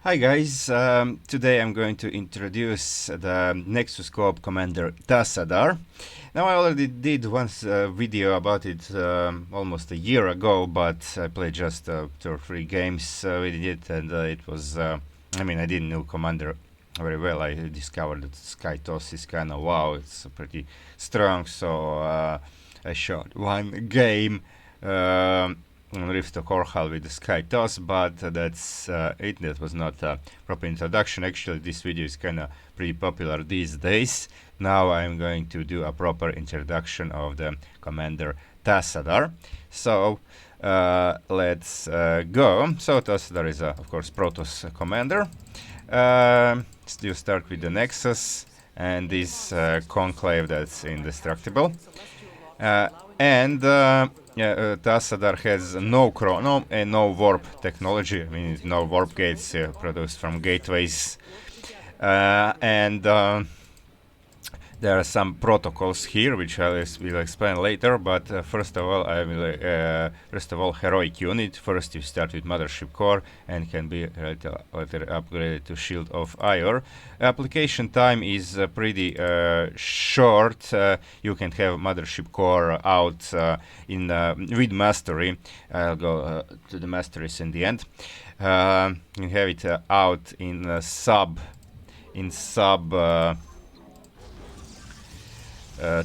Hi guys, today I'm going to introduce the Nexus Coop commander Tassadar. Now I already did once a video about it almost a year ago, but I played just 2 or 3 games with it, and it was, I didn't know commander very well. I discovered that Sky Toss is kind of wow, it's pretty strong, so I shot one game on Rift of Korhal with the Sky Toss, but that's it. That was not a proper introduction. Actually, this video is kind of pretty popular these days. Now I'm going to do a proper introduction of the commander Tassadar. So let's go. So Tassadar is, of course, Protoss commander. You start with the Nexus and this conclave that's indestructible. Tassadar has no chrono and no warp technology. I mean, no warp gates produced from gateways. There are some protocols here, which I will explain later. But first of all, heroic unit. First, you start with Mothership Core and can be later upgraded to Shield of Aiur. Application time is pretty short. You can have Mothership Core out with Mastery. I'll go to the Masteries in the end. You can have it out in sub.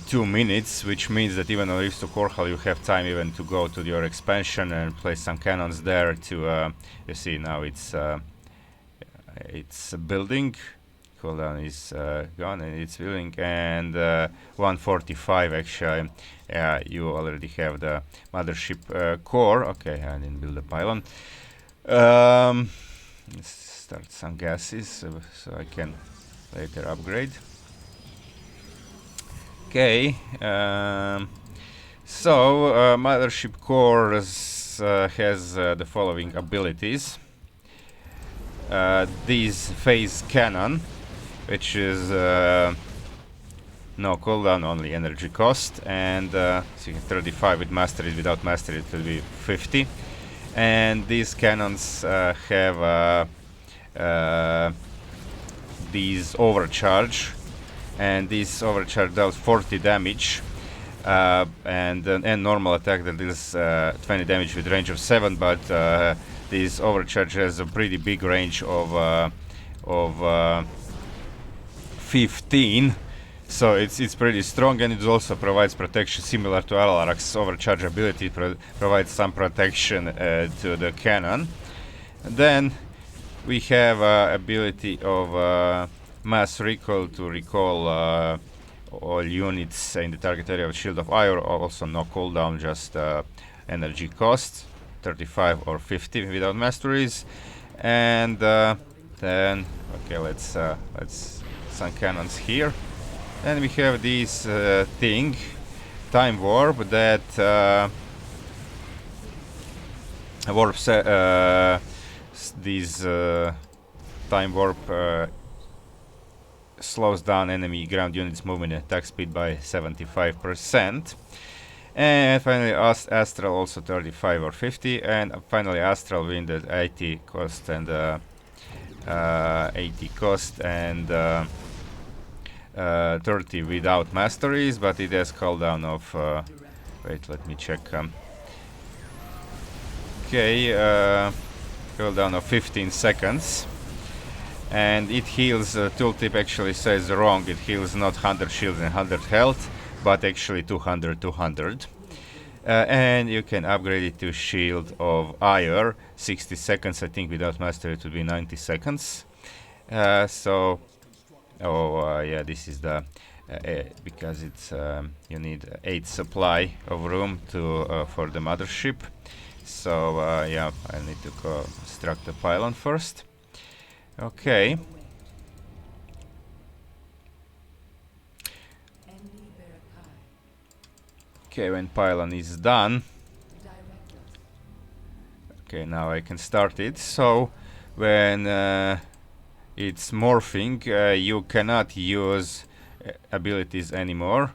2 minutes, which means that even on Rift of Korhal you have time even to go to your expansion and place some cannons there to you see now it's building. Cooldown is gone and it's building, and 145 actually. You already have the Mothership Core. Okay, I didn't build a pylon. Let's start some gases so I can later upgrade. Okay, Mothership Core has the following abilities. This phase cannon, which is no cooldown, only energy cost, and so you can 35 with Masteries. Without Mastery it will be 50. And these cannons have these overcharge. And this overcharge does 40 damage, and normal attack that deals 20 damage with range of 7, but this overcharge has a pretty big range of 15, so it's pretty strong, and it also provides protection similar to Alarak's overcharge ability. Provides some protection to the cannon. Then we have ability of mass recall to recall all units in the target area of Shield of Aiur. Also no cooldown, just energy cost, 35 or 50 without Masteries. And then okay, let's some cannons here. And we have this thing, time warp, that warps these time warp slows down enemy ground units movement and attack speed by 75%. And finally Astral, also 35 or 50. And finally Astral Wind at 80 cost and 30 without Masteries, but it has cooldown of wait, let me check. Cooldown of 15 seconds. And it heals, tooltip actually says wrong, it heals not 100 shields and 100 health, but actually 200. And you can upgrade it to Shield of Aiur, 60 seconds, I think without Mastery it would be 90 seconds. This is the, because it's, you need 8 supply of room to for the Mothership. So I need to construct the pylon first. Okay. Okay, when pylon is done. Okay, now I can start it. So when it's morphing, you cannot use abilities anymore.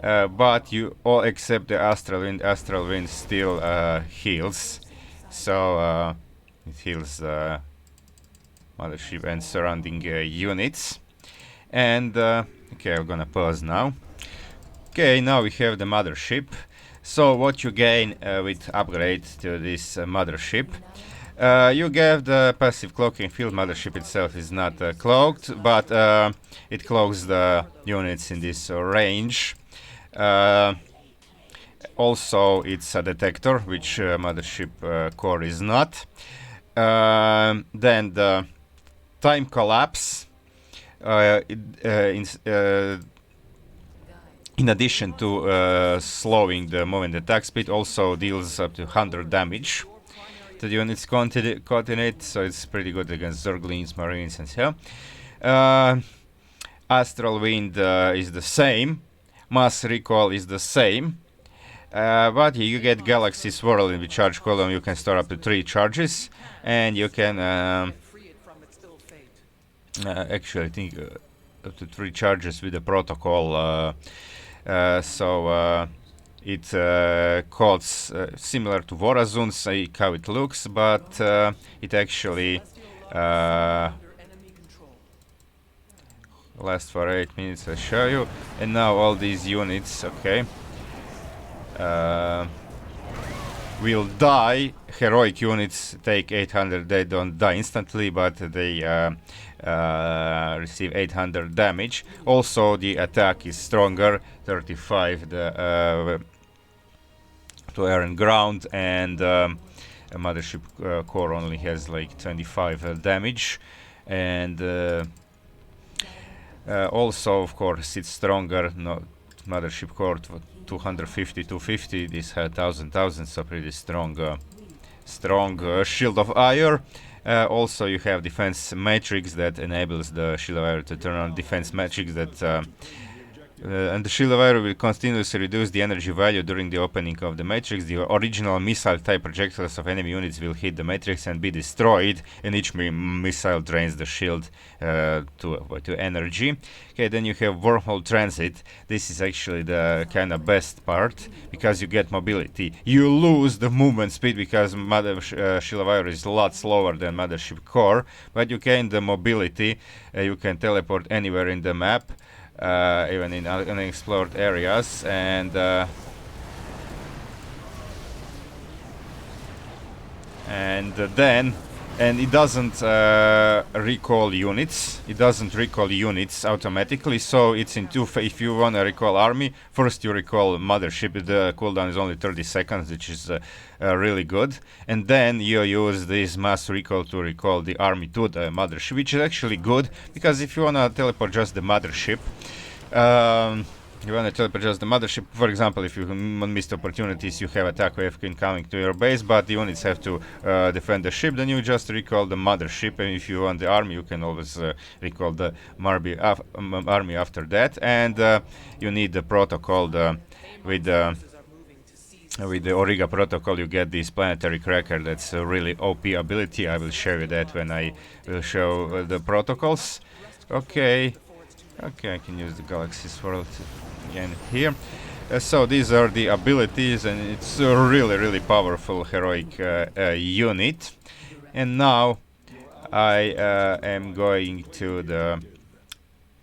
But you all except the Astral Wind. Astral Wind still heals. So it heals mothership and surrounding units. And okay, I'm gonna pause now. Okay, now we have the mothership. So what you gain with upgrade to this mothership, you get the passive cloaking field. Mothership itself is not cloaked, but it cloaks the units in this range. Also, it's a detector, which mothership core is not. Then the time collapse. In addition to slowing the movement attack speed, also deals up to 100 damage to the units caught in it, so it's pretty good against Zerglings, Marines, and so. Astral Wind is the same. Mass Recall is the same. But you get Galaxy Swirl in the charge column. You can store up to 3 charges, and you can actually I think up to 3 charges with the protocol. It codes similar to Vorazun, say how it looks, but it actually lasts for 8 minutes. I'll show you. And now all these units, okay, will die. Heroic units take 800. They don't die instantly, but they receive 800 damage. Also, the attack is stronger, 35 to air and ground, and a mothership core only has like 25 damage. And also, of course, it's stronger. No, mothership core 250, 250. This had 1000, so pretty strong. Shield of Aiur. Also, you have defense matrix that enables the Shield of Aiur to turn on defense matrix that and the Shield of Aiur will continuously reduce the energy value during the opening of the matrix. The original missile type projectiles of enemy units will hit the matrix and be destroyed, and each missile drains the shield to energy. Okay, then you have wormhole transit. This is actually the kind of best part, because you get mobility. You lose the movement speed because Shield of Aiur is a lot slower than mothership core, but you gain the mobility. You can teleport anywhere in the map. Even in unexplored areas, and it doesn't recall units. It doesn't recall units automatically, so it's in two. If you want to recall army, first you recall mothership. The cooldown is only 30 seconds, which is really good. And then you use this mass recall to recall the army to the mothership, which is actually good, because if you want to teleport just the mothership, for example, if you missed opportunities, you have attack wave incoming to your base, but the units have to defend the ship, then you just recall the mothership, and if you want the army, you can always recall the army after that. And you need the protocol. With the Origa protocol, you get this Planetary Cracker. That's a really OP ability. I will show you that when I will show the protocols. Okay, I can use the Galaxy Swirl again here. So these are the abilities, and it's a really powerful heroic unit. And now I am going to the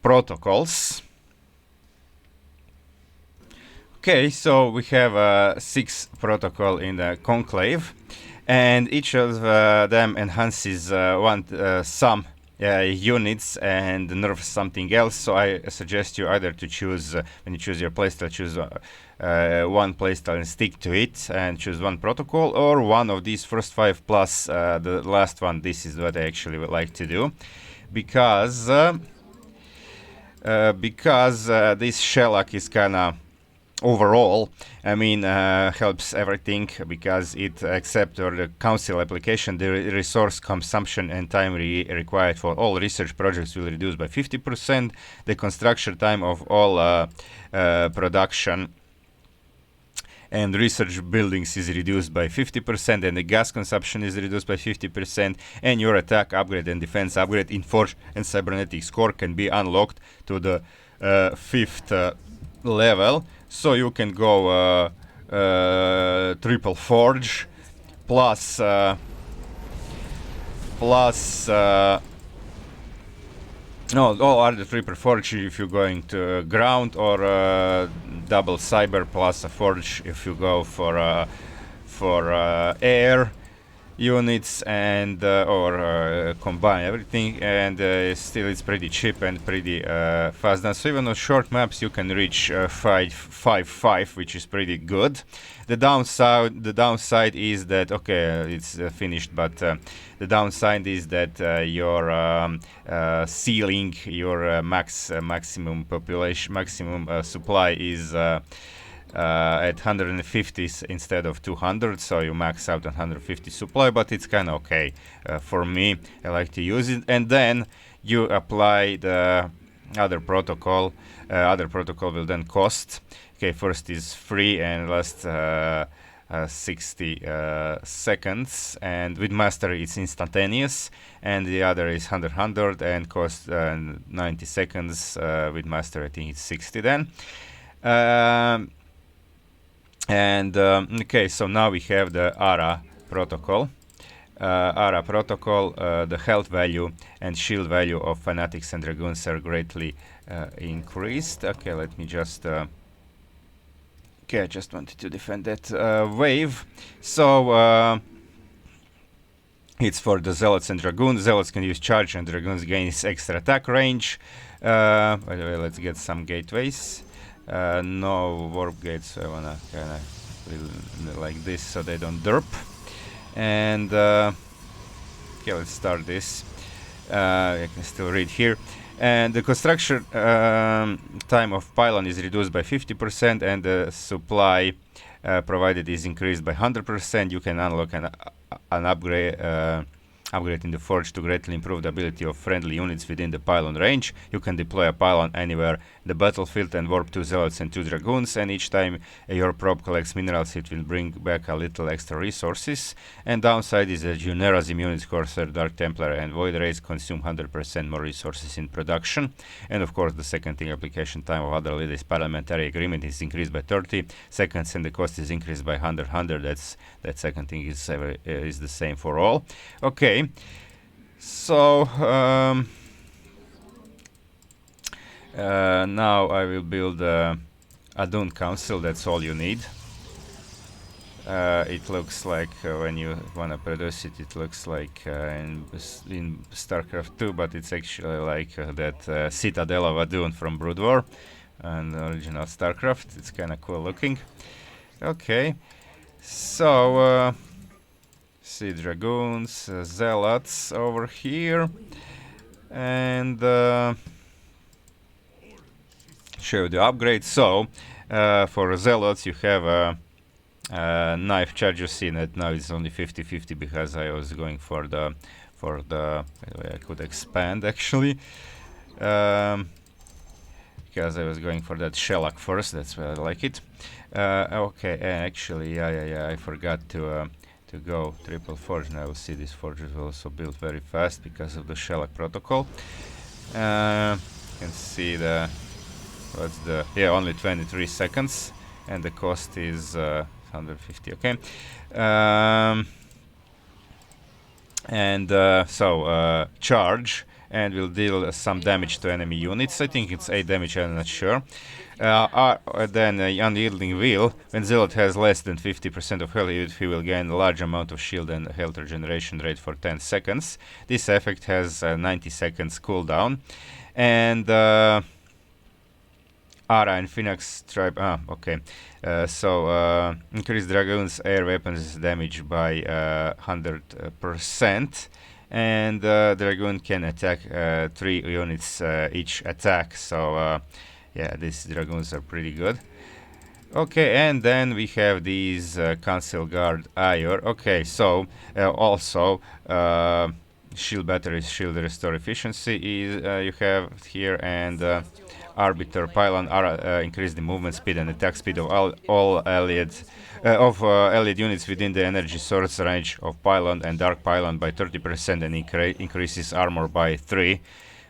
protocols. Okay, so we have 6 protocol in the conclave, and each of them enhances some units and nerfs something else. So I suggest you either to choose, when you choose your playstyle, choose one playstyle and stick to it, and choose one protocol, or one of these first 5 plus the last one. This is what I actually would like to do, because this Shelak is kinda overall, I mean, helps everything, because it accepts the council application. The resource consumption and time required for all research projects will reduce by 50%. The construction time of all production and research buildings is reduced by 50%, and the gas consumption is reduced by 50%, and your attack upgrade and defense upgrade in Forge and Cybernetics core can be unlocked to the 5th level. So you can go triple forge plus No, all are the triple forge if you're going to ground, or double cyber plus a forge if you go for air units, and or combine everything, and still it's pretty cheap and pretty fast done. So even on short maps you can reach 5-5, which is pretty good. The downside is that, okay, it's finished, but the downside is that your ceiling, your maximum population, maximum supply is at 150 instead of 200, so you max out 150 supply, but it's kind of okay for me. I like to use it, and then you apply the other protocol. Other protocol will then cost. Okay, first is free and last 60 seconds, and with mastery it's instantaneous, and the other is 100 and cost 90 seconds. With mastery I think it's 60 then. Okay, so now we have the ARA protocol. The health value and shield value of fanatics and dragoons are greatly increased. Okay, let me just okay, I just wanted to defend that wave. So it's for the zealots and dragoons. Zealots can use charge and dragoons gains extra attack range. By the way, let's get some gateways. No warp gates, so I wanna kinda like this so they don't derp. And okay, let's start this. I can still read here. And the construction time of pylon is reduced by 50%, and the supply provided is increased by 100%. You can unlock an upgrade in the forge to greatly improve the ability of friendly units within the pylon range. You can deploy a pylon anywhere in the battlefield and warp 2 zealots and 2 dragoons, and each time your probe collects minerals it will bring back a little extra resources. And downside is that your Nerazim units, Corsair, Dark Templar and Void Rays consume 100% more resources in production. And of course the second thing, application time of other leaders parliamentary agreement is increased by 30 seconds and the cost is increased by 100. That second thing is the same for all. Okay, so now I will build a Dune Council. That's all you need. It looks like when you want to produce it, it looks like in StarCraft 2, but it's actually like that Citadel of a Dune from Brood War and original StarCraft. It's kind of cool looking. Okay, so see dragoons, zealots over here, and show the upgrade. So for zealots you have a knife charge. You see that now it's only 50-50 because I was going for the I could expand actually, because I was going for that Shelak first. That's why I like it. Okay, actually, yeah, I forgot to go triple forge. Now we'll see this forge is also built very fast because of the Shelak protocol. You can see only 23 seconds, and the cost is 150. Okay, so charge, and will deal some damage to enemy units. I think it's 8 damage, I'm not sure. Then Unyielding Wheel. When Zealot has less than 50% of health, he will gain a large amount of shield and health regeneration rate for 10 seconds. This effect has 90 seconds cooldown. And Ara and Finax tribe. Okay. So increase Dragoon's air weapons damage by 100%. And Dragoon can attack 3 units each attack. So yeah, these dragoons are pretty good. Okay, and then we have these Council Guard Aiur. Okay, so also shield batteries, shield restore efficiency is you have here, and Arbiter Pylon increase the movement speed and attack speed of all allied units within the energy source range of Pylon and Dark Pylon by 30% and increases armor by 3.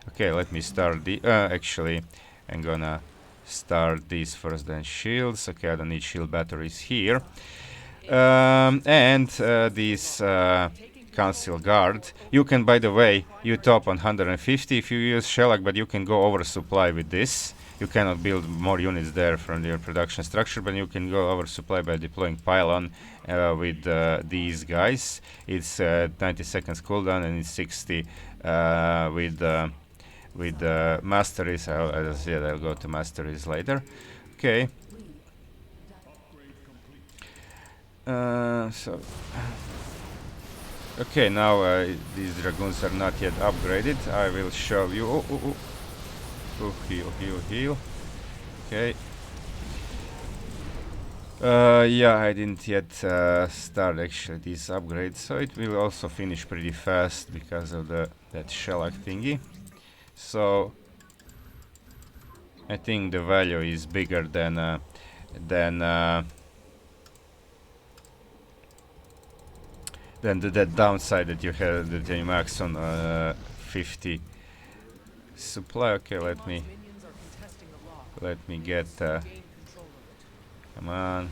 Okay, let me start the actually I'm gonna start these first, then shields. Okay, I don't need shield batteries here. And these Council Guard. You can, by the way, you top on 150 if you use Shelak, but you can go oversupply with this. You cannot build more units there from your production structure, but you can go oversupply by deploying pylon with these guys. It's 90 seconds cooldown and it's 60 with Masteries. As I said, I'll go to Masteries later. Okay. Okay, now these dragoons are not yet upgraded. I will show you. Heal. Okay. Yeah, I didn't yet start actually these upgrades, so it will also finish pretty fast because of that Shelak thingy. So I think the value is bigger than the downside that you have, that you max on 50 supply. Okay, let me get come on.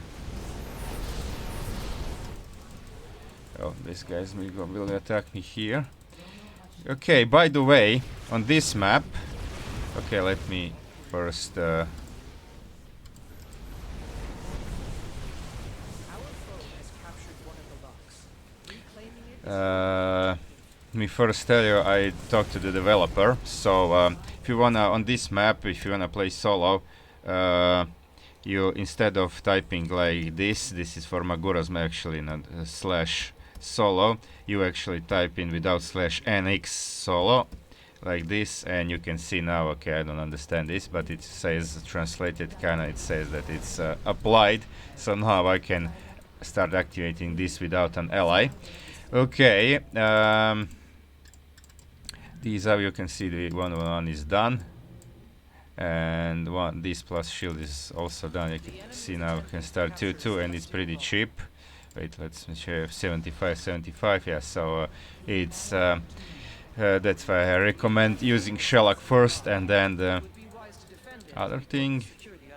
Oh, these guys will attack me here. Okay, by the way, on this map, okay, let me first let me first tell you, I talked to the developer. So if you wanna, on this map, if you wanna play solo, you, instead of typing like this is for Magurazm actually, not slash solo, you actually type in without slash nx solo like this, and you can see now. Okay, I don't understand this, but it says translated kinda, it says that it's applied, so now I can start activating this without an ally. Okay, these are, you can see the one is done, and this plus shield is also done. You can see now we can start 2-2, and it's pretty cheap. Wait, let's show 75. Yeah, so it's that's why I recommend using Shelak first, and then the other thing.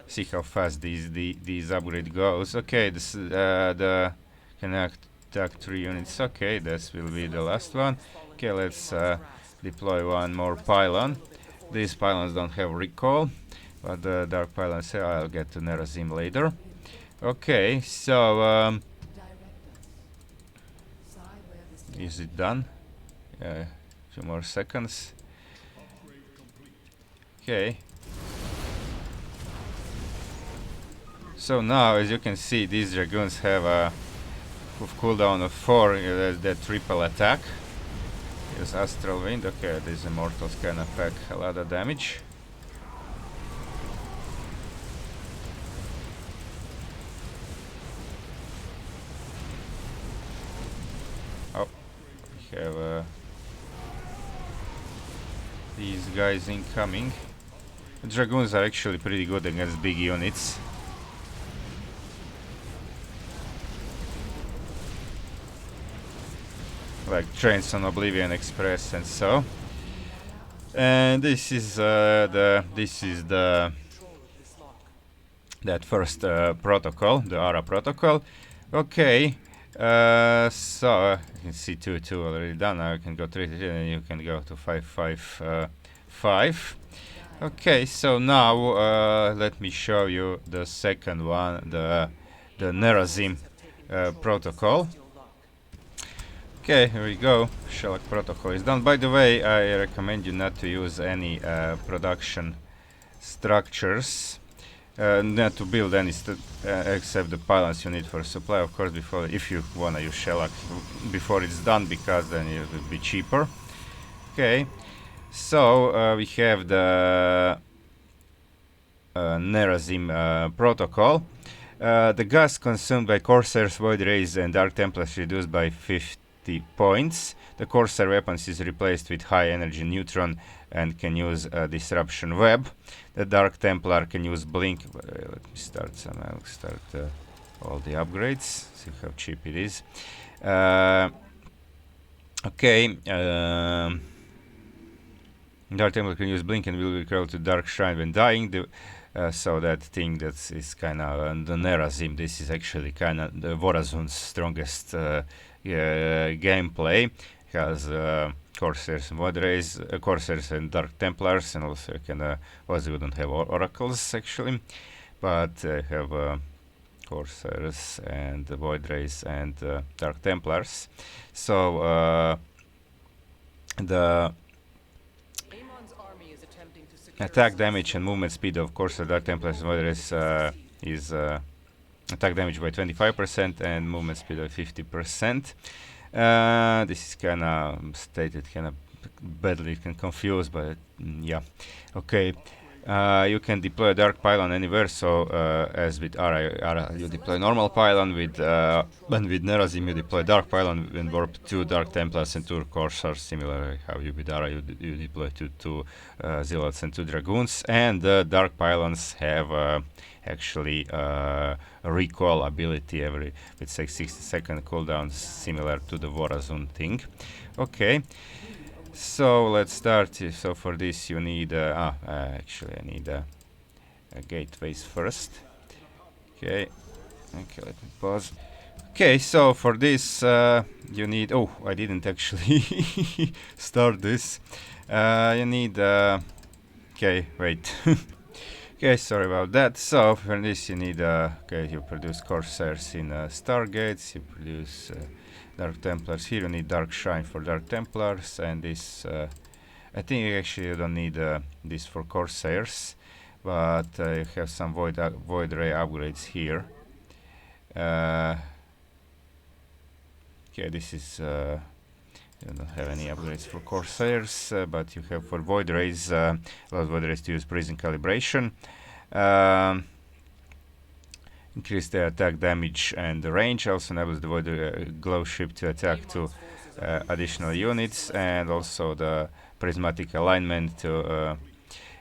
See how fast these upgrade goes. Okay, this the connect. Attack 3 units. Okay, this will be the last one. Okay, let's deploy one more pylon. These pylons don't have recall, but the dark pylons, I'll get to Nerazim later. Okay, so is it done? A few more seconds. Okay. So now, as you can see, these dragoons have a cooldown of 4, the triple attack. Use Astral Wind. Okay, these immortals can pack a lot of damage. Oh, we have these guys incoming. The dragoons are actually pretty good against big units. Like Trains on Oblivion Express and so. And this is that first protocol, the Aiur Protocol. Okay, so you can see 2-2 already done. Now you can go 3-3 and you can go to 5-5-5. Okay, so now let me show you the second one, the Nerazim protocol. Okay, here we go. Shelak protocol is done. By the way, I recommend you not to use any production structures, not to build any except the pylons you need for supply, of course, before, if you wanna use Shelak before it's done, because then it will be cheaper. Okay, so we have the Nerazim protocol. The gas consumed by Corsairs, Void Rays, and Dark Templars reduced by 50 points. The Corsair weapons is replaced with high energy neutron and can use disruption web. The Dark Templar can use blink. Let me start some. I'll start all the upgrades. See how cheap it is. Okay. Dark Templar can use blink and will recall to Dark Shrine when dying. So that thing is kind of the Nerazim. This is actually kind of the Vorazun's strongest gameplay. Has Corsairs and Void Rays, Corsairs and Dark Templars, and also you can also we don't have oracles actually, but have Corsairs and Void Rays and Dark Templars. So the attack damage and movement speed of Corsairs, Dark Templars, and Void Rays is attack damage by 25% and movement speed by 50%. This is kind of stated kind of badly, can confuse, but yeah, okay. You can deploy a dark pylon anywhere, so as with Ara you deploy normal pylon, with and with Nerazim you deploy dark pylon and warp 2 dark templars and 2 corsairs, similar how you with Ara you deploy 2 zealots and 2 dragoons, and the dark pylons have actually a recall ability every with 60-second cooldown, similar to the Vorazun thing. Okay. So let's start. So for this you need actually I need gateways first. Okay, let me pause. Okay, so for this you need, oh, I didn't actually start this. You need okay, wait. Okay, sorry about that. So for this you need okay, you produce Corsairs in Stargates, you produce Dark Templars. Here you need Dark Shine for Dark Templars, and this I think actually you don't need this for Corsairs, but you have some Void Ray upgrades here. Okay, this is you don't have any upgrades for Corsairs, but you have for Void Rays, allows Void Rays to use Prison Calibration. Increase the attack damage and the range, also enables the Void Glow Ship to attack 2 additional units, and also the Prismatic Alignment to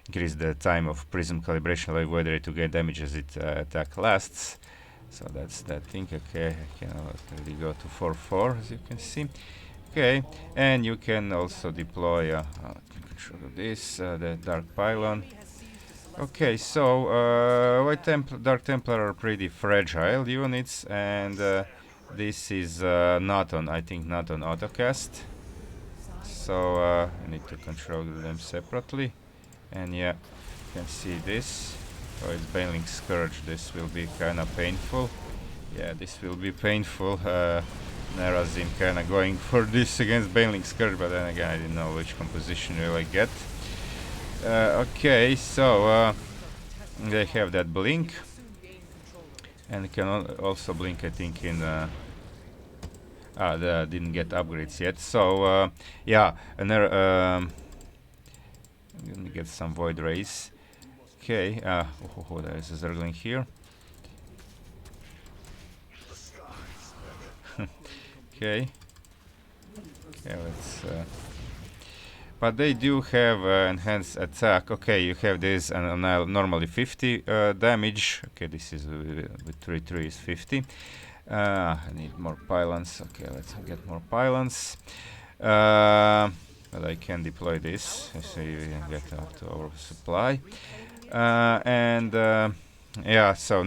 increase the time of Prism Calibration, allow Void Ray to gain damage as it attack lasts. So that's that thing. Okay, I can already go to 4/4 as you can see. Okay, and you can also deploy control of this, the Dark Pylon. Okay, so Dark Templar are pretty fragile units, and this is not on, I think, not on autocast. So I need to control them separately. And yeah, you can see this. Oh, it's Baneling Scourge. This will be kind of painful. Yeah, this will be painful. Nerazim kind of going for this against Baneling Scourge, but then again I didn't know which composition will I get. Okay, so they have that blink, and can also blink, I think, in they didn't get upgrades yet. So yeah, and there I'm gonna get some Void Rays. Okay, there is a Zergling here. Okay, let's but they do have enhanced attack. Okay, you have this and normally 50 damage. Okay, this is with 3/3 is 50. I need more pylons. Okay, let's get more pylons. But I can deploy this, so you get up to oversupply. And yeah, so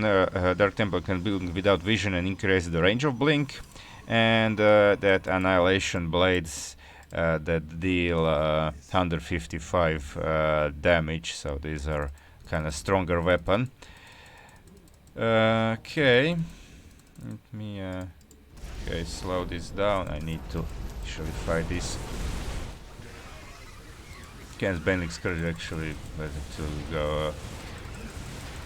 Dark Temple can build without vision and increase the range of blink, and that Annihilation Blades that deal 155 damage, so these are kind of stronger weapon. Okay, let me okay, slow this down. I need to actually fight this. Against Baneling Scourge, actually better to go.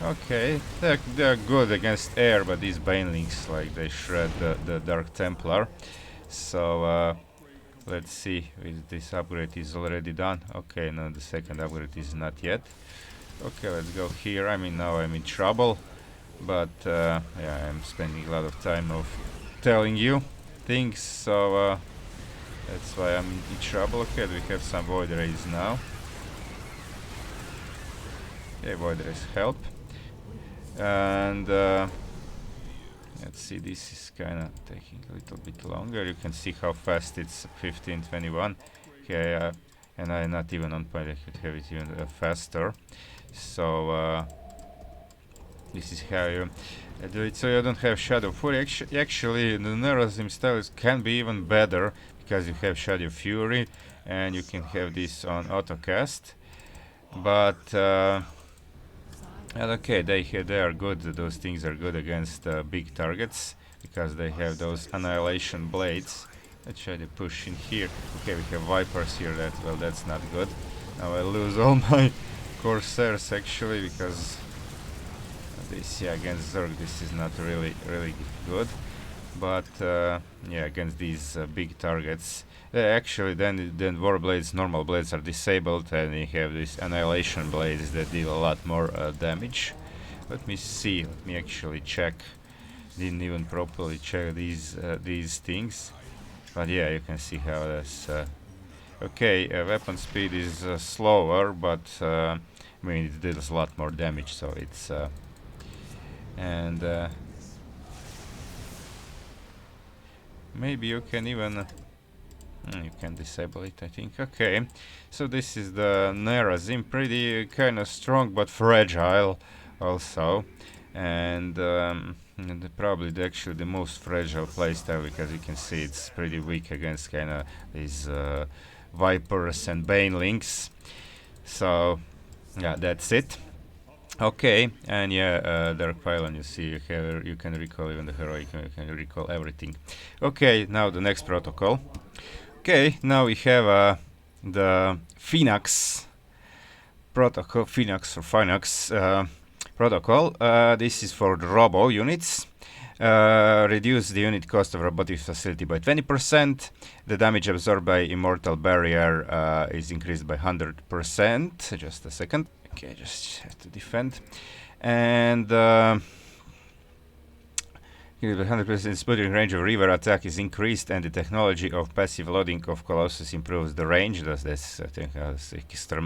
Okay, they're good against air, but these Banelings, like, they shred the Dark Templar. So let's see if this upgrade is already done. Okay, no, the second upgrade is not yet. Okay, let's go here. I mean, now I'm in trouble, but yeah, I'm spending a lot of time of telling you things, so that's why I'm in trouble. Okay, we have some Void Rays now. Okay, Void Rays help. And let's see, this is kind of taking a little bit longer. You can see how fast it's 15:21. Okay, and I'm not even on point. I could have it even faster. So This is how you do it. So you don't have Shadow Fury. Actually, the Nerazim style can be even better because you have Shadow Fury and you can have this on autocast. But okay, they are good. Those things are good against big targets because they have those annihilation blades. Let's try to push in here. Okay, we have Vipers here. That's not good. Now I lose all my Corsairs actually because this, yeah, against Zerg this is not really good. But yeah, against these big targets, actually then Warblades, normal blades are disabled, and you have these annihilation blades that deal a lot more damage. Let me see. Let me actually check. Didn't even properly check these things. But yeah, you can see how that's okay. Weapon speed is slower, but I mean it deals a lot more damage, so it's and maybe you can even you can disable it, I think. Okay, so this is the Nerazim, pretty kind of strong but fragile also, and probably actually the most fragile playstyle because you can see it's pretty weak against kind of these Vipers and Banelings. So yeah, that's it. Okay, and yeah, Dark Pylon, you see, you can recall even the heroic, you can recall everything. Okay, now the next protocol. Okay, now we have the Finax protocol, Finax protocol. This is for the robo units. Reduce the unit cost of robotic facility by 20%. The damage absorbed by Immortal Barrier is increased by 100%. Just a second. Okay, just have to defend. And 100% sputtering range of river attack is increased, and the technology of passive loading of Colossus improves the range. That's I think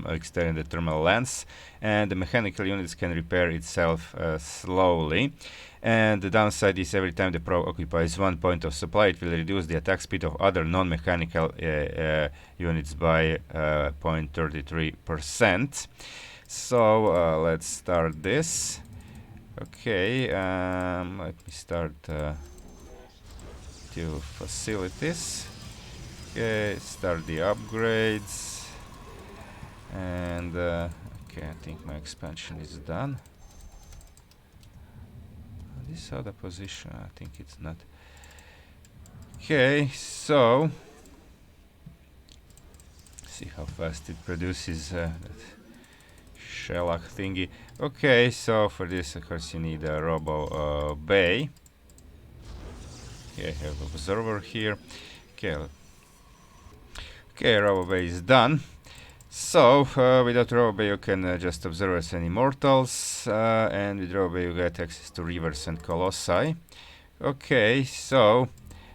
extend the thermal lens. And the mechanical units can repair itself slowly. And the downside is every time the Pro occupies 1 point of supply, it will reduce the attack speed of other non-mechanical units by 0.33%. So let's start this. Okay, let me start to facilities. Okay, start the upgrades. And okay, I think my expansion is done. This other position, I think it's not. Okay, so see how fast it produces that Shelak thingy. Okay, so for this, of course, you need a Robo Bay. Okay, I have Observer here. Okay, Robo Bay is done. So, without Robo Bay, you can just Observers and Immortals, and with Robo Bay, you get access to Rivers and Colossi. Okay, so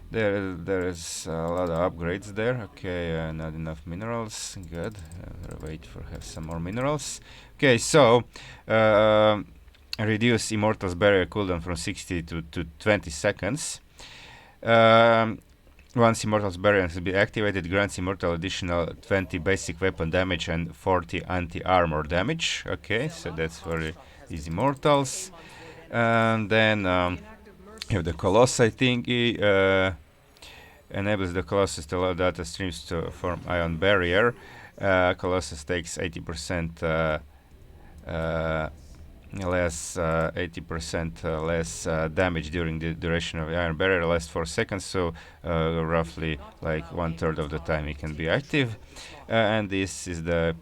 there's a lot of upgrades there. Okay, not enough minerals. Good. Wait for have some more minerals. Okay, so reduce Immortal's barrier cooldown from 60 to 20 seconds. Once Immortal's barrier has been activated, grants Immortal additional 20 basic weapon damage and 40 anti-armor damage. Okay, so that's for these Immortals. And then you have the Colossi thingy. Enables the Colossus to allow data streams to form ion barrier. Colossus takes 80% less 80% less damage during the duration of the iron barrier, lasts 4 seconds, so roughly like 1/3 of the time it can be active. And this is the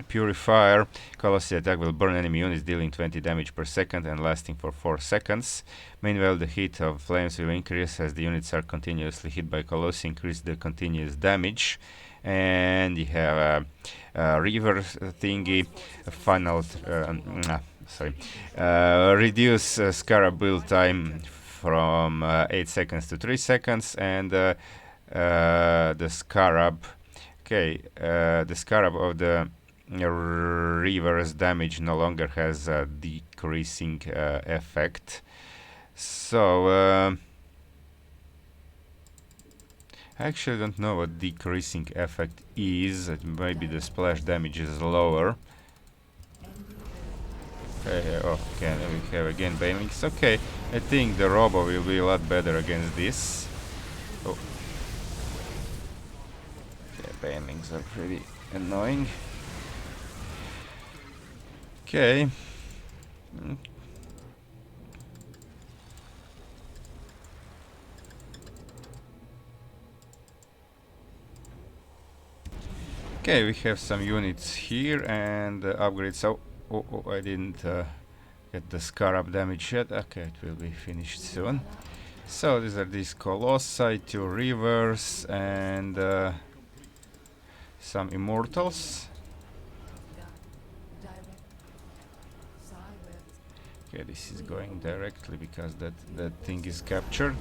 Purifier. Colossi attack will burn enemy units, dealing 20 damage per second and lasting for 4 seconds. Meanwhile, the heat of flames will increase as the units are continuously hit by Colossi, increase the continuous damage. And you have a river thingy, a final reduce Scarab build time from 8 seconds to 3 seconds, and the Scarab, okay, the Scarab of the river's damage no longer has a decreasing effect. So I actually don't know what decreasing effect is. Maybe the splash damage is lower. Okay, we have again Banelings. Okay, I think the Robo will be a lot better against this. Oh. Yeah, Banelings are pretty annoying. Okay. Okay, we have some units here and upgrades. Oh, I didn't get the Scarab damage yet. Okay, it will be finished soon. So these Colossi, 2 Rivers, and some Immortals. Okay, this is going directly because that thing is captured.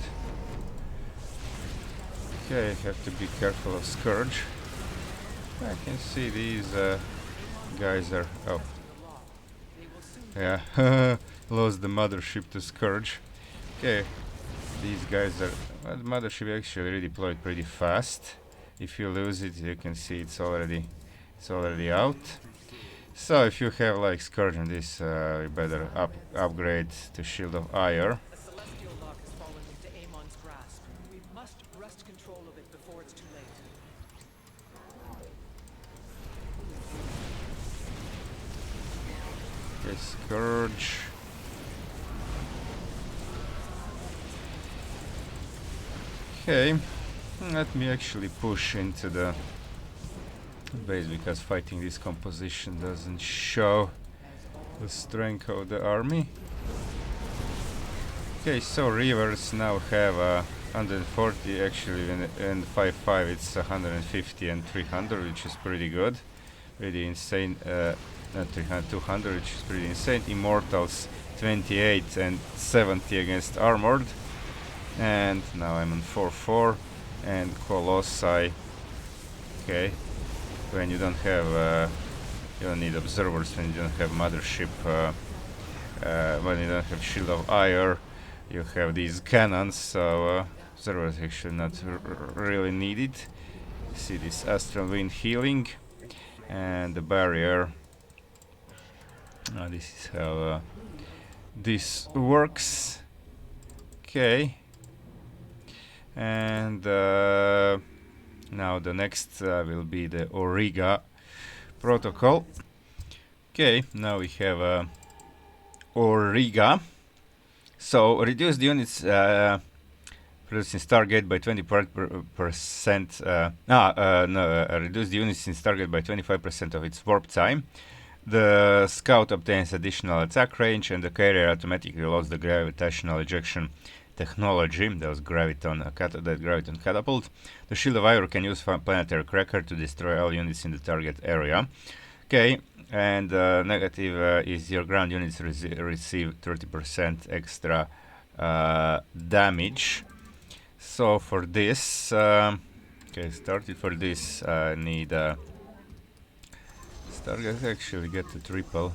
Okay, I have to be careful of Scourge. I can see these guys are... Oh. Yeah, lost the mothership to Scourge. Okay, these guys are... Well, the mothership actually redeployed pretty fast. If you lose it, you can see it's already out. So if you have like Scourge on this, you better upgrade to Shield of Aiur. Okay, Scourge. Okay, let me actually push into the base because fighting this composition doesn't show the strength of the army. Okay, so Rivers now have 140, actually, and 5-5 it's 150 and 300, which is pretty good. Pretty insane. 300, 200, which is pretty insane. Immortals 28 and 70 against Armored. And now I'm on 4-4. And Colossi. Okay. When you don't have... you don't need observers, when you don't have Mothership, when you don't have Shield of Aiur, you have these cannons, so observers actually not really needed. See this Astral Wind healing and the barrier. This is how this works. Okay. And now the next will be the Origa Protocol. Okay, now we have Origa. So reduce the units produced in Stargate by 20%. Reduce the units in Stargate by 25% of its warp time. The Scout obtains additional attack range, and the carrier automatically loads the gravitational ejection technology. That was Graviton catapult. The Shield of Aiur can use Planetary Cracker to destroy all units in the target area. Okay, and negative is your ground units receive 30% extra damage. So for this, okay, started for this, I need Stargate actually get the triple.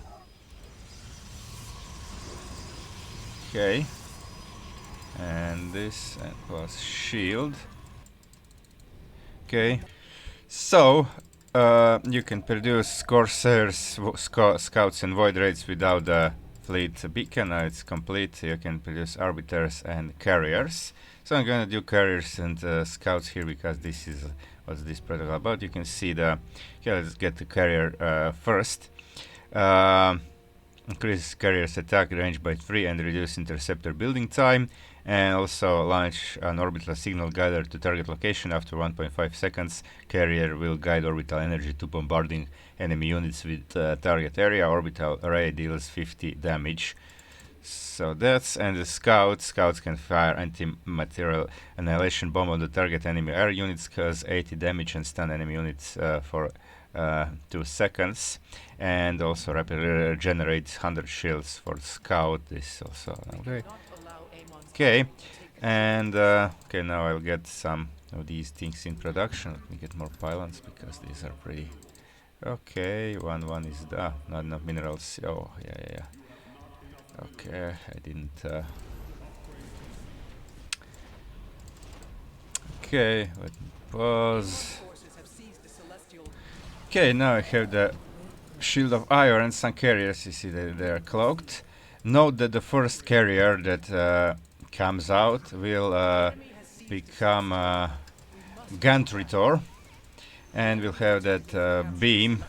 Okay. And this and plus shield. Okay. So you can produce Corsairs, Scouts and Void Raids without the fleet beacon. Now it's complete. You can produce Arbiters and Carriers. So I'm gonna do Carriers and Scouts here because this is what's this protocol about. You can see the... Okay, let's get the Carrier first. Increase Carrier's attack range by 3 and reduce Interceptor building time. And also launch an orbital signal guider to target location. After 1.5 seconds, Carrier will guide orbital energy to bombarding enemy units with target area. Orbital array deals 50 damage. So that's... and the Scouts can fire anti-material annihilation bomb on the target enemy air units, cause 80 damage and stun enemy units for 2 seconds, and also rapidly regenerate 100 shields for Scout. This also okay. Okay, and okay, now I'll get some of these things in production. Let me get more pylons because these are pretty... Okay, one is not minerals. Oh yeah. Okay, I didn't... Okay, let me pause. Okay, now I have the Shield of Aiur and some carriers, you see that they are cloaked. Note that the first carrier that comes out will become Gantritor, and we'll have that beam.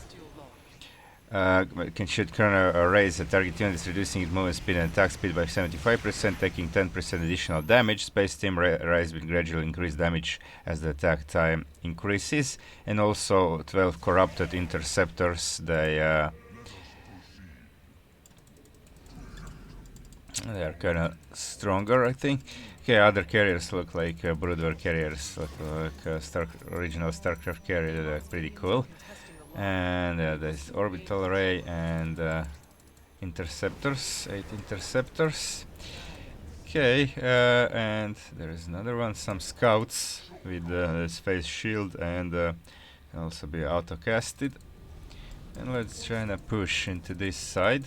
Should raise the target units, reducing its movement speed and attack speed by 75%, taking 10% additional damage. Space Team Rise will gradually increase damage as the attack time increases. And also 12 corrupted interceptors, they are kinda stronger, I think. Okay, other carriers look like Broodware carriers, look like original StarCraft carrier, they're pretty cool. And there's orbital array and interceptors, 8 interceptors. Okay, and there is another one, some scouts with space shield and can also be auto casted. And let's try to push into this side.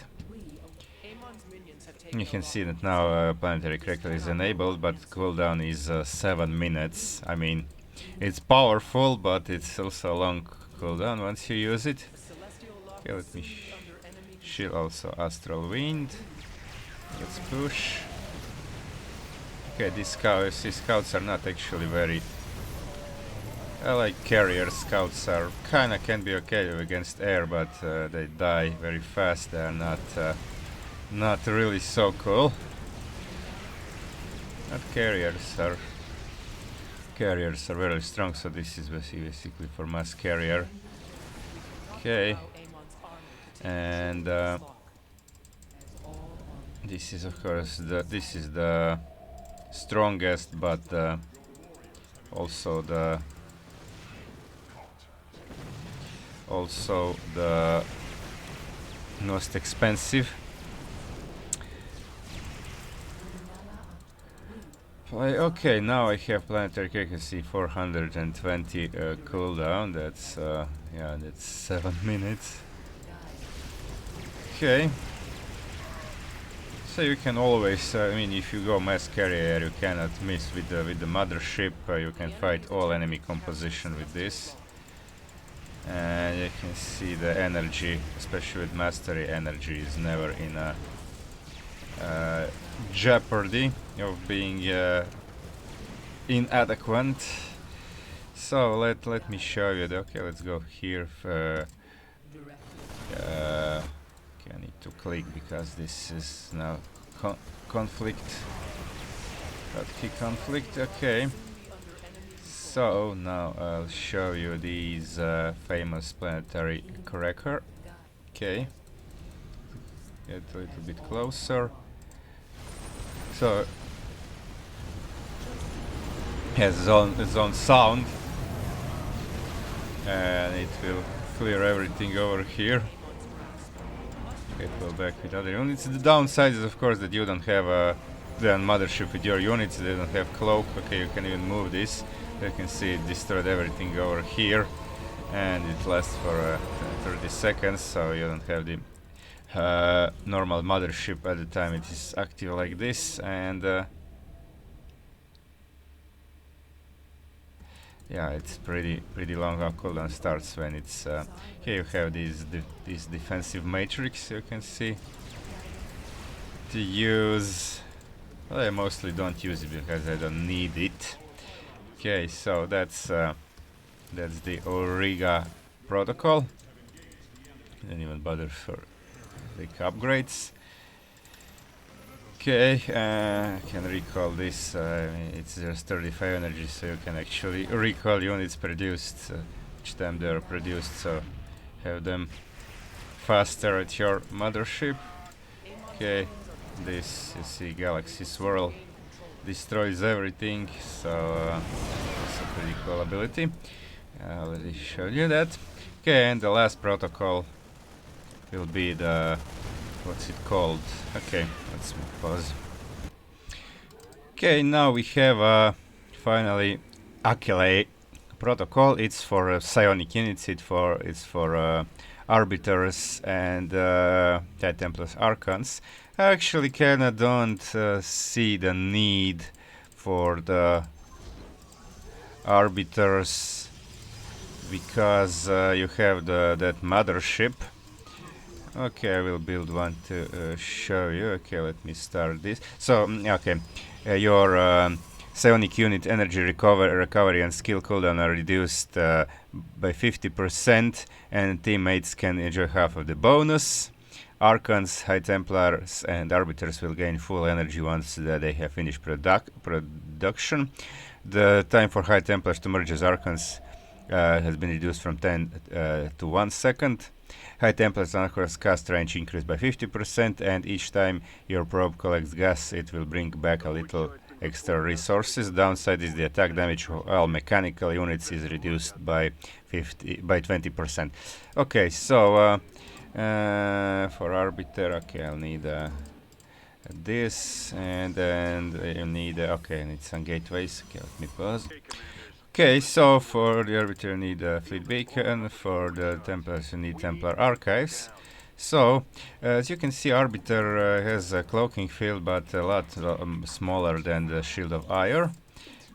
You can see that now Planetary Cracker is enabled, but cooldown is 7 minutes. I mean, it's powerful, but it's also a long cooldown once you use it. Okay, let me shield also Astral Wind. Let's push. Okay, these scouts are not actually very... I like carrier scouts are kinda can be okay against air, but they die very fast. They are not really so cool. But carriers are very strong, so this is basically for mass carrier. Okay, and this is of course the strongest, but also the most expensive. Okay, now I have Planetary Cracker 420 cooldown. That's yeah, that's 7 minutes. Okay. So you can always, I mean, if you go mass carrier, you cannot miss with the mothership. You can fight all enemy composition with this, and you can see the energy, especially with mastery. Energy is never in a jeopardy of being inadequate. So let me show you. Okay, let's go here. Okay, I need to click because this is now conflict. Hotkey conflict. Okay. So now I'll show you these famous Planetary Cracker. Okay. Get a little bit closer. So it has its own sound, and it will clear everything over here. It will back with other units. The downside is of course that you don't have a mothership with your units. They don't have cloak. Okay, you can even move this. You can see it destroyed everything over here, and it lasts for 30 seconds, so you don't have the normal mothership at the time it is active like this. And yeah, it's pretty long. Our cooldown starts when it's here. You have this defensive matrix, you can see, to use. Well, I mostly don't use it because I don't need it. Okay, so that's the Origa protocol. Didn't even bother for big upgrades. Okay, I can recall this. It's just 35 energy, so you can actually recall units produced each time they are produced. So have them faster at your mothership. Okay, this you see Galaxy Swirl destroys everything, so it's a pretty cool ability. I already showed you that. Okay, and the last protocol will be the, what's it called? Okay, let's pause. Okay, now we have finally Akilae protocol. It's for psionic units. It's for arbiters and High Templars Archons. I actually kinda don't see the need for the arbiters because you have that mothership. Okay, I will build one to show you. Okay, let me start this. So, okay, your psionic unit energy recovery and skill cooldown are reduced by 50%, and teammates can enjoy half of the bonus. Archons, High Templars, and Arbiters will gain full energy once they have finished production. The time for High Templars to merge as Archons has been reduced from 10 to 1 second. High Templars and Archons cast range increased by 50%, and each time your probe collects gas, it will bring back a little extra resources. Downside is the attack damage of all mechanical units is reduced by 20%. Okay, so for Arbiter, okay, I'll need this, and then you need okay, I need some gateways. Okay, let me pause. Okay, so for the Arbiter you need a Fleet Beacon, for the Templars you need Templar Archives. So, as you can see, Arbiter has a cloaking field, but a lot smaller than the Shield of Aiur.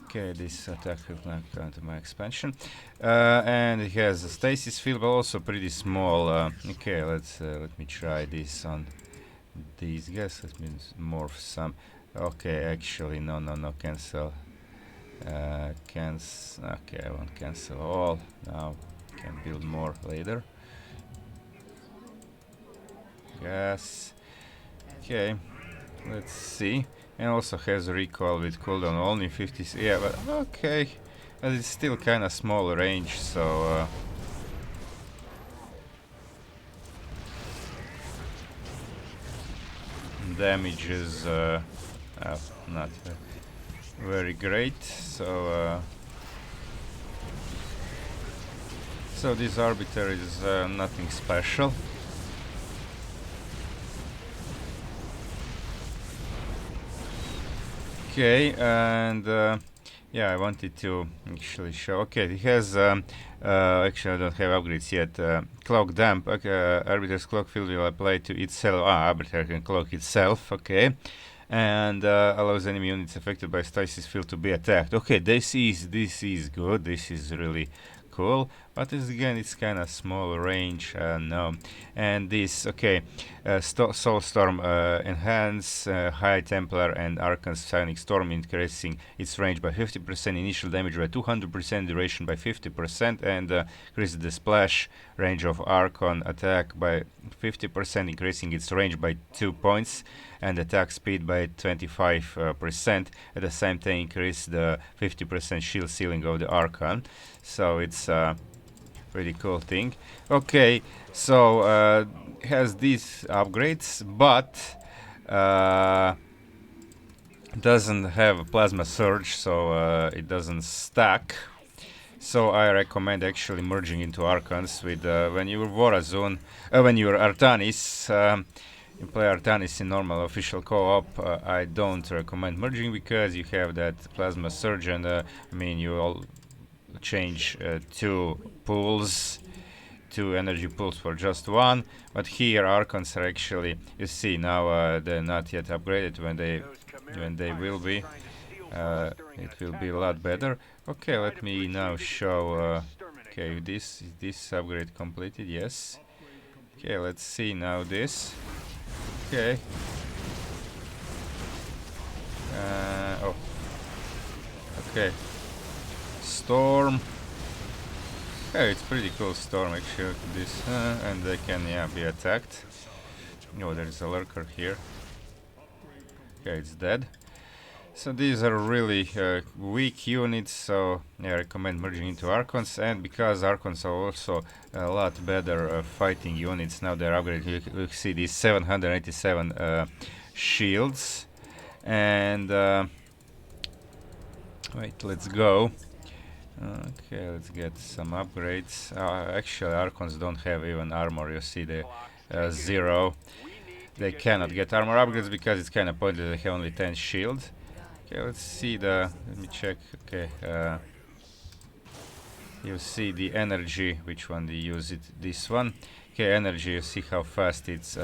Okay, this attack will not count to my expansion. And it has a stasis field, but also pretty small. Okay, let me try this on these guys. Let me morph some. Okay, actually, no, cancel. Okay, I won't cancel all. Now can build more later. Gas. Okay, let's see. And also has recoil with cooldown only 50. Yeah, but okay, but it's still kind of small range, so. Damage is not very great, so so this Arbiter is nothing special. Okay, and yeah, I wanted to actually show. Okay, it has actually I don't have upgrades yet. Cloak damp. Okay, Arbiter's cloak field will apply to itself. Arbiter can cloak itself. Okay, and allows enemy units affected by stasis field to be attacked. Okay, this is good. This is really cool, but again it's kind of small range. No, and this okay, Soulstorm enhance High Templar and Archon Psionic Storm, increasing its range by 50%, initial damage by 200%, duration by 50%, and increases the splash range of Archon attack by 50%, increasing its range by 2 points, and attack speed by 25%. At the same time, increase the 50% shield ceiling of the Archon. So it's a pretty cool thing. Okay, so has these upgrades, but doesn't have a plasma surge, so it doesn't stack. So I recommend actually merging into Archons with when you're Vorazun, when you're Artanis. You play Artanis in normal official co-op. I don't recommend merging because you have that plasma surge, and I mean you all change two energy pools for just one. But here Archons are actually, you see now they're not yet upgraded. When they will be, it will be a lot better. Okay, let me now show. Okay, is this upgrade completed? Yes. Okay, let's see now this. Okay. Oh. Okay. Storm. Yeah, it's pretty cool storm actually. Look at this, and they can be attacked. Oh, there's a lurker here. Okay, it's dead. So these are really weak units, so I recommend merging into Archons, and because Archons are also a lot better fighting units, now they're upgraded. You see these 787 shields, and wait, let's go. Okay, let's get some upgrades. Actually, Archons don't have even armor. You see the 0. They cannot get armor upgrades because it's kind of pointless. They have only 10 shield. Okay, let's see let me check. Okay, you see the energy. Which one do you use it? This one. Okay, energy. You see how fast it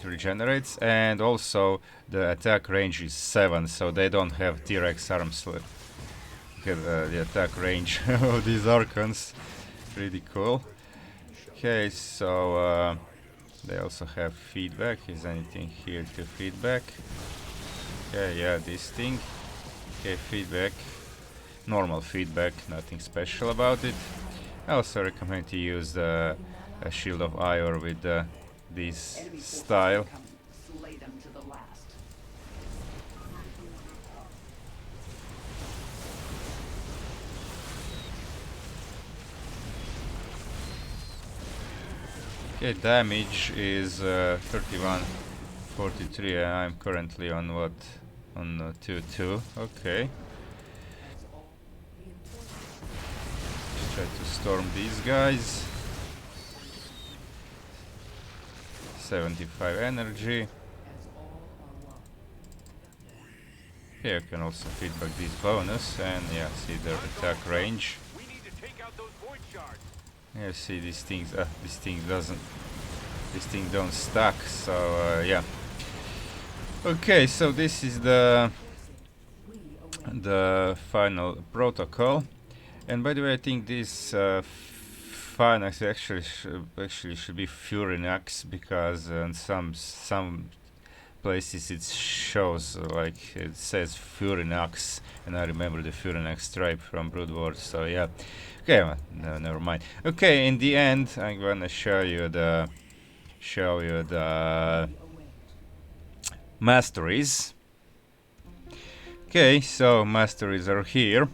regenerates, and also the attack range is 7, so they don't have T-Rex arms left. Okay, the attack range of these Archons, pretty cool. Okay, so They also have feedback. Is anything here to feedback? Okay, yeah, this thing. Okay, feedback. Normal feedback, nothing special about it. I also recommend to use the Shield of Aiur with this style. Okay, damage is 3143. I'm currently on what? On 2-2. Okay. Let's try to storm these guys. 75 energy. Here you can also feedback this bonus, and yeah, see their attack range. Yeah, see these things. This thing don't stack. So yeah. Okay, so this is the final protocol. And by the way, I think this Finax actually should be Furinax, because in some places it shows like it says Furinax, and I remember the Furinax stripe from Brood Wars. So yeah. Okay, well, no, never mind. Okay, in the end, I'm gonna show you the Masteries. Okay, so Masteries are here.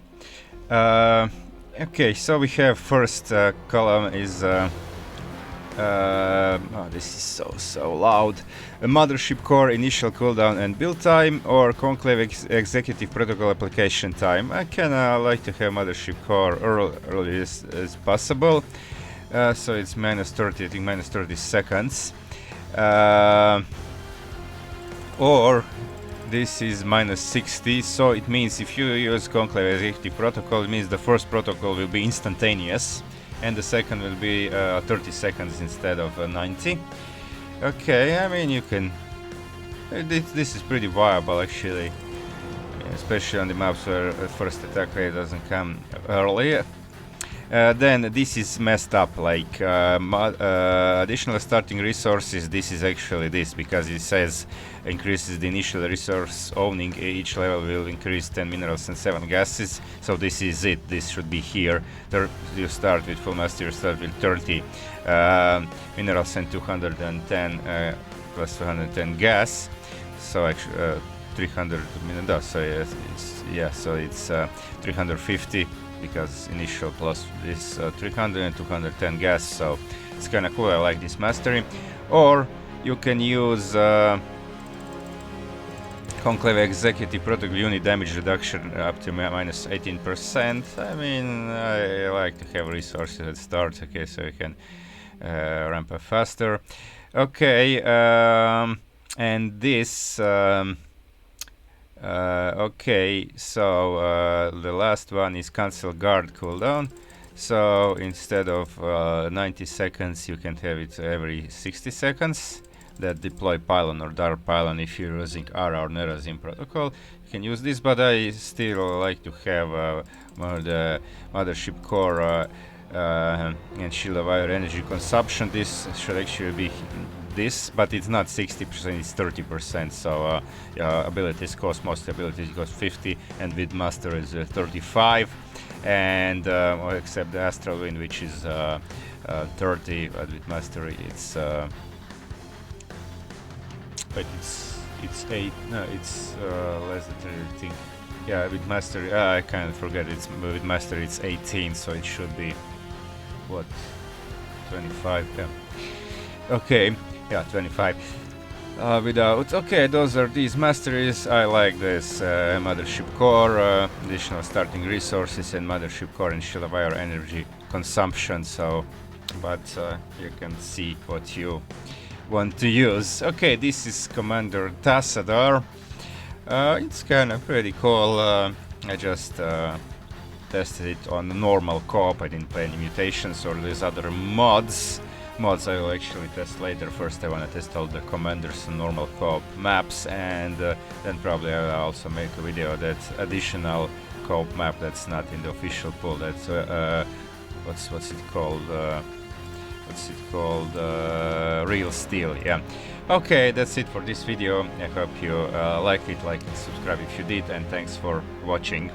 Okay, so we have first column is oh, this is so loud. A mothership core initial cooldown and build time, or conclave executive protocol application time. I kinda like to have mothership core early as possible. So it's -30, I think -30 seconds. Or this is -60, so it means if you use conclave executive protocol, it means the first protocol will be instantaneous and the second will be 30 seconds instead of 90. Okay, I mean, you can this is pretty viable actually, especially on the maps where first attack rate doesn't come early. Then this is messed up, like additional starting resources. This is actually this, because it says increases the initial resource owning. Each level will increase 10 minerals and 7 gases. So this is it. This should be here. You start with full mastery, you start with 30 minerals and 210 plus 210 gas. So actually 300 minerals. So so it's 350. Because initial plus is 300 and 210 gas, so it's kind of cool. I like this mastery. Or you can use conclave executive protocol unit damage reduction up to -18%. I mean, I like to have resources at start, okay, so you can ramp up faster. Okay, and this. Okay, so the last one is cancel guard cooldown. So instead of 90 seconds, you can have it every 60 seconds. That deploy pylon or dark pylon if you're using ARA or Nerazim protocol. You can use this, but I still like to have the mothership core and Shield of Aiur energy consumption. This should actually be this, but it's not 60%, it's 30%. So abilities cost, most abilities cost 50, and with master is 35, and except the astral wind, which is 30, but with mastery it's but it's 8. No, it's less than 30, I think. Yeah, with mastery I kind of forget, it's with mastery it's 18, so it should be what, 25. Yeah, okay. Yeah, 25 without. Okay, those are these masteries. I like this mothership core, additional starting resources, and mothership core and Shield of Aiur energy consumption. So, but you can see what you want to use. Okay, this is Commander Tassadar. It's kind of pretty cool. I just tested it on normal co-op. I didn't play any mutations or these other mods. I will actually test later. First I want to test all the commanders and normal co-op maps, and then probably I will also make a video that additional co-op map that's not in the official pool. That's what's it called? what's it called? Real Steel, yeah. Okay, that's it for this video. I hope you liked it, like and subscribe if you did, and thanks for watching.